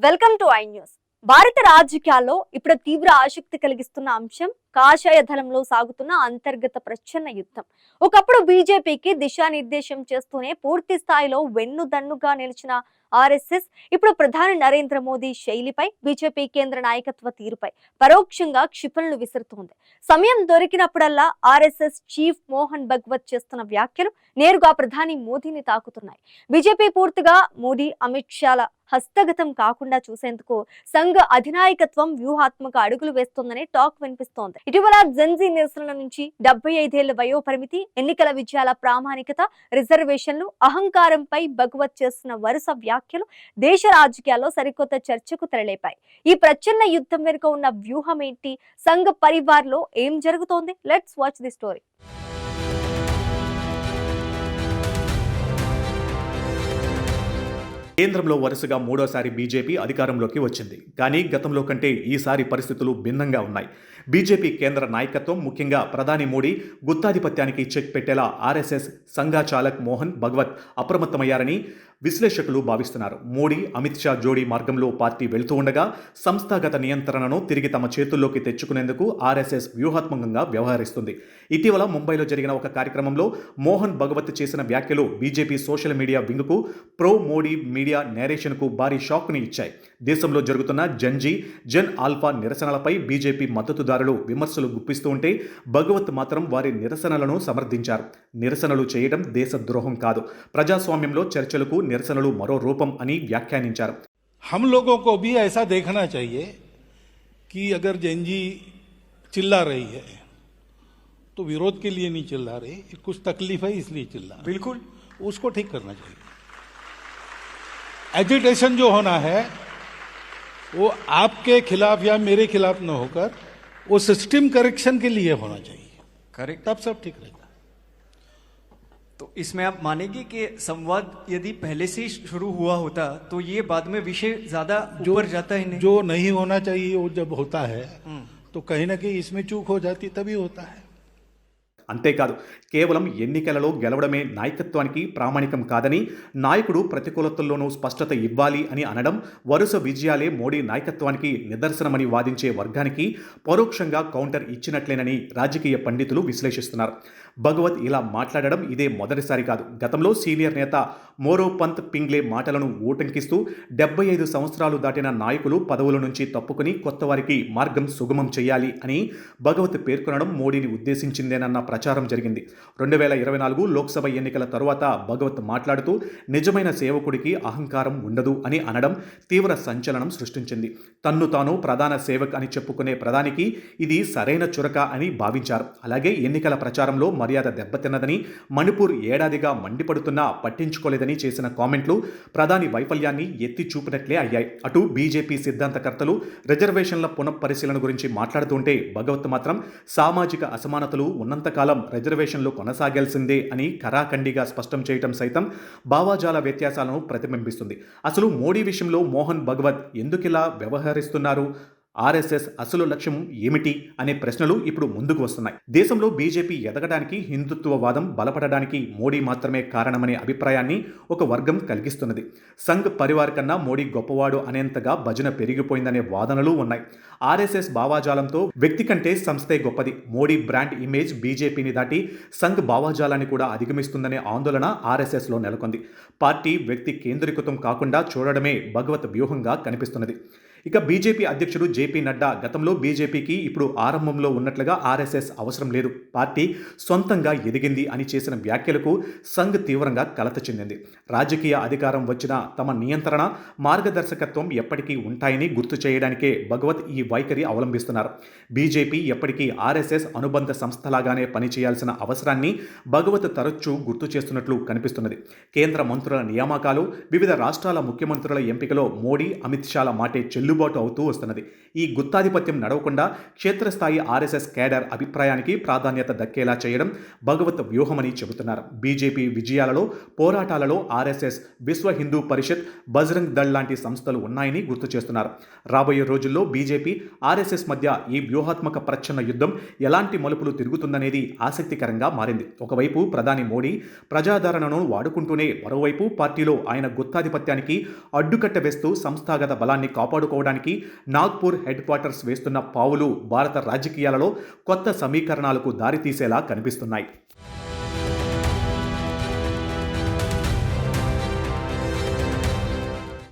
Welcome to I news. భారత రాజకీయాల్లో ఇప్పుడు తీవ్ర ఆసక్తి కలిగిస్తున్న అంశం కాషాయ దళంలో సాగుతున్న అంతర్గత ప్రచ్ఛన్న యుద్ధం. ఒకప్పుడు బీజేపీకి దిశానిర్దేశం చేస్తూనే పూర్తి స్థాయిలో వెన్నుదన్నుగా నిలిచిన ఆర్ఎస్ఎస్ ఇప్పుడు ప్రధాని నరేంద్ర మోదీ శైలిపై, బీజేపీ కేంద్ర నాయకత్వ తీరుపై పరోక్షంగా క్షిపణులు విసురుతోంది. సమయం దొరికినప్పుడల్లా ఆర్ఎస్ఎస్ చీఫ్ మోహన్ భగవత్ చేస్తున్న వ్యాఖ్యలు నేరుగా ప్రధాని మోదీని తాకుతున్నాయి. బీజేపీ పూర్తిగా మోదీ, అమిత్ షాల హస్తగతం కాకుండా చూసేందుకు సంఘ అధినాయకత్వం వ్యూహాత్మక అడుగులు వేస్తోందని టాక్ వినిపిస్తోంది. ఇటీవల జెన్జీ నిరసనల నుంచి 75 ఏళ్ల వయోపరిమితి, ఎన్నికల విజయాల ప్రామాణికత, రిజర్వేషన్లు, అహంకారంపై భగవత్ చేస్తున్న వరుస వ్యాఖ్యలు దేశ రాజకీయాల్లో సరికొత్త చర్చకు తెరలేపాయి. ఈ ప్రచ్ఛన్న యుద్ధం వెనుక ఉన్న వ్యూహం ఏంటి? సంఘ పరివార్లో ఏం జరుగుతోంది? Let's watch the story. కేంద్రంలో వరుసగా మూడోసారి బీజేపీ అధికారంలోకి వచ్చింది. కానీ గతంలో కంటే ఈసారి పరిస్థితులు భిన్నంగా ఉన్నాయి. బీజేపీ కేంద్ర నాయకత్వం, ముఖ్యంగా ప్రధాని మోడీ గుత్తాధిపత్యానికి చెక్ పెట్టేలా ఆర్ఎస్ఎస్ సంఘాచాలక్ మోహన్ భగవత్ అప్రమత్తమయ్యారని విశ్లేషకులు భావిస్తున్నారు. మోడీ, అమిత్ షా జోడీ మార్గంలో పార్టీ వెళుతూ ఉండగా సంస్థాగత నియంత్రణను తిరిగి తమ చేతుల్లోకి తెచ్చుకునేందుకు ఆర్ఎస్ఎస్ వ్యూహాత్మకంగా వ్యవహరిస్తుంది. ఇటీవల ముంబైలో జరిగిన ఒక కార్యక్రమంలో మోహన్ భగవత్ చేసిన వ్యాఖ్యలు బీజేపీ సోషల్ మీడియా వింగ్కు, ప్రో మోడీ మీడియా నేరేషన్కు భారీ షాక్ని ఇచ్చాయి. దేశంలో జరుగుతున్న జన్ ఆల్ఫా నిరసనలపై బీజేపీ మద్దతుదారులు విమర్శలు గుప్పిస్తూ ఉంటే భగవత్ మాత్రం వారి నిరసనలను సమర్థించారు. నిరసనలు చేయడం దేశద్రోహం కాదు, ప్రజాస్వామ్యంలో చర్చలకు నిరసనలు మరో రూపం అని వ్యాఖ్యానించారు. हम लोगों को भी ऐसा देखना चाहिए कि अगर जेनजी चिल्ला रही है तो विरोध के लिए नहीं चिल्ला रही, कुछ तकलीफ है इसलिए चिल्ला, बिल्कुल उसको ठीक करना चाहिए. एजिटेशन जो होना है वो आपके खिलाफ या मेरे खिलाफ न होकर वो सिस्टम करेक्शन के लिए होना चाहिए. करेक्ट, तब सब ठीक रहेगा. तो इसमें आप मानेंगे कि संवाद यदि पहले से ही शुरू हुआ होता तो ये बाद में विषय ज्यादा ऊपर जाता ही नहीं. जो नहीं होना चाहिए वो जब होता है तो कहीं ना कहीं इसमें चूक हो जाती, तभी होता है. అంతేకాదు, కేవలం ఎన్నికలలో గెలవడమే నాయకత్వానికి ప్రామాణికం కాదని, నాయకుడు ప్రతికూలతల్లోనూ స్పష్టత ఇవ్వాలి అని అనడం వరుస విజయాలే మోడీ నాయకత్వానికి నిదర్శనమని వాదించే వర్గానికి పరోక్షంగా కౌంటర్ ఇచ్చినట్లేనని రాజకీయ పండితులు విశ్లేషిస్తున్నారు. భగవత్ ఇలా మాట్లాడడం ఇదే మొదటిసారి కాదు. గతంలో సీనియర్ నేత మోరోపంత్ పింగ్లే మాటలను ఊటంకిస్తూ 75 సంవత్సరాలు దాటిన నాయకులు పదవుల నుంచి తప్పుకుని కొత్త వారికి మార్గం సుగమం చేయాలి అని భగవత్ పేర్కొనడం మోడీని ఉద్దేశించిందేనన్న ప్రచారం జరిగింది. 2024 లోక్సభ ఎన్నికల తరువాత భగవత్ మాట్లాడుతూ నిజమైన సేవకుడికి అహంకారం ఉండదు అని అనడం తీవ్ర సంచలనం సృష్టించింది. తన్ను తాను ప్రధాన సేవక్ అని చెప్పుకునే ప్రధానికి ఇది సరైన చురక అని భావించారు. అలాగే ఎన్నికల ప్రచారంలో మర్యాద దెబ్బతిన్నదని, మణిపూర్ ఏడాదిగా మండిపడుతున్నా పట్టించుకోలేదని చేసిన కామెంట్లు ప్రధాని వైఫల్యాన్ని ఎత్తి చూపినట్లే అయ్యాయి. అటు బీజేపీ సిద్ధాంతకర్తలు రిజర్వేషన్ల పునఃపరిశీలన గురించి మాట్లాడుతుంటే భగవత్ మాత్రం సామాజిక అసమానతలు ఉన్నంతకాలం రిజర్వేషన్లు కొనసాగాల్సిందే అని ఖరాఖండిగా స్పష్టం చేయటం సైతం భావాజాల వ్యత్యాసాలను ప్రతిబింబిస్తుంది. అసలు మోడీ విషయంలో మోహన్ భగవత్ ఎందుకిలా వ్యవహరిస్తున్నారు? ఆర్ఎస్ఎస్ అసలు లక్ష్యం ఏమిటి అనే ప్రశ్నలు ఇప్పుడు ముందుకు వస్తున్నాయి. దేశంలో బీజేపీ ఎదగడానికి, హిందుత్వవాదం బలపడడానికి మోడీ మాత్రమే కారణమనే అభిప్రాయాన్ని ఒక వర్గం కలిగిస్తున్నది. సంఘ్ పరివార్ కన్నా మోడీ గొప్పవాడు అనేంతగా భజన పెరిగిపోయిందనే వాదనలు ఉన్నాయి. ఆర్ఎస్ఎస్ భావాజాలంతో వ్యక్తి కంటే సంస్థే గొప్పది. మోడీ బ్రాండ్ ఇమేజ్ బీజేపీని దాటి సంఘ్ భావాజాలాన్ని కూడా అధిగమిస్తుందనే ఆందోళన ఆర్ఎస్ఎస్లో నెలకొంది. పార్టీ వ్యక్తి కేంద్రీకృతం కాకుండా చూడడమే భగవత్ వ్యూహంగా కనిపిస్తున్నది. ఇక బీజేపీ అధ్యక్షుడు జేపీ నడ్డా గతంలో బీజేపీకి ఇప్పుడు ఆరంభంలో ఉన్నట్లుగా ఆర్ఎస్ఎస్ అవసరం లేదు, పార్టీ సొంతంగా ఎదిగింది అని చేసిన వ్యాఖ్యలకు సంఘ్ తీవ్రంగా కలత చెందింది. రాజకీయ అధికారం వచ్చిన తమ నియంత్రణ, మార్గదర్శకత్వం ఎప్పటికీ ఉంటాయని గుర్తు చేయడానికే భగవత్ ఈ వైఖరి అవలంబిస్తున్నారు. బీజేపీ ఎప్పటికీ ఆర్ఎస్ఎస్ అనుబంధ సంస్థలాగానే పనిచేయాల్సిన అవసరాన్ని భగవత్ తరచూ గుర్తు చేస్తున్నట్లు కనిపిస్తున్నది. కేంద్ర మంత్రుల నియామకాలు, వివిధ రాష్ట్రాల ముఖ్యమంత్రుల ఎంపికలో మోడీ, అమిత్ షాల మాటే చెల్లు చెల్లుబాటు అవుతూ వస్తున్నది. ఈ గుత్తాధిపత్యం నడవకుండా క్షేత్రస్థాయి ఆర్ఎస్ఎస్ కేడర్ అభిప్రాయానికి ప్రాధాన్యత దక్కేలా చేయడం భగవత్ వ్యూహమని చెబుతున్నారు. బీజేపీ విజయాలలో, పోరాటాలలో ఆర్ఎస్ఎస్, విశ్వ హిందూ పరిషత్, బజరంగ్ దళ్ లాంటి సంస్థలు ఉన్నాయని గుర్తు చేస్తున్నారు. రాబోయే రోజుల్లో బీజేపీ, ఆర్ఎస్ఎస్ మధ్య ఈ వ్యూహాత్మక ప్రచ్ఛన్న యుద్ధం ఎలాంటి మలుపులు తిరుగుతుందనేది ఆసక్తికరంగా మారింది. ఒకవైపు ప్రధాని మోడీ ప్రజాదరణను వాడుకుంటూనే మరోవైపు పార్టీలో ఆయన గుత్తాధిపత్యానికి అడ్డుకట్ట వేస్తూ సంస్థాగత బలాన్ని కాపాడుకోవడానికి నాగ్పూర్ హెడ్ క్వార్టర్స్ వేస్తున్న పావులు భారత రాజకీయాలలో కొత్త సమీకరణాలకు దారితీసేలా కనిపిస్తున్నాయి.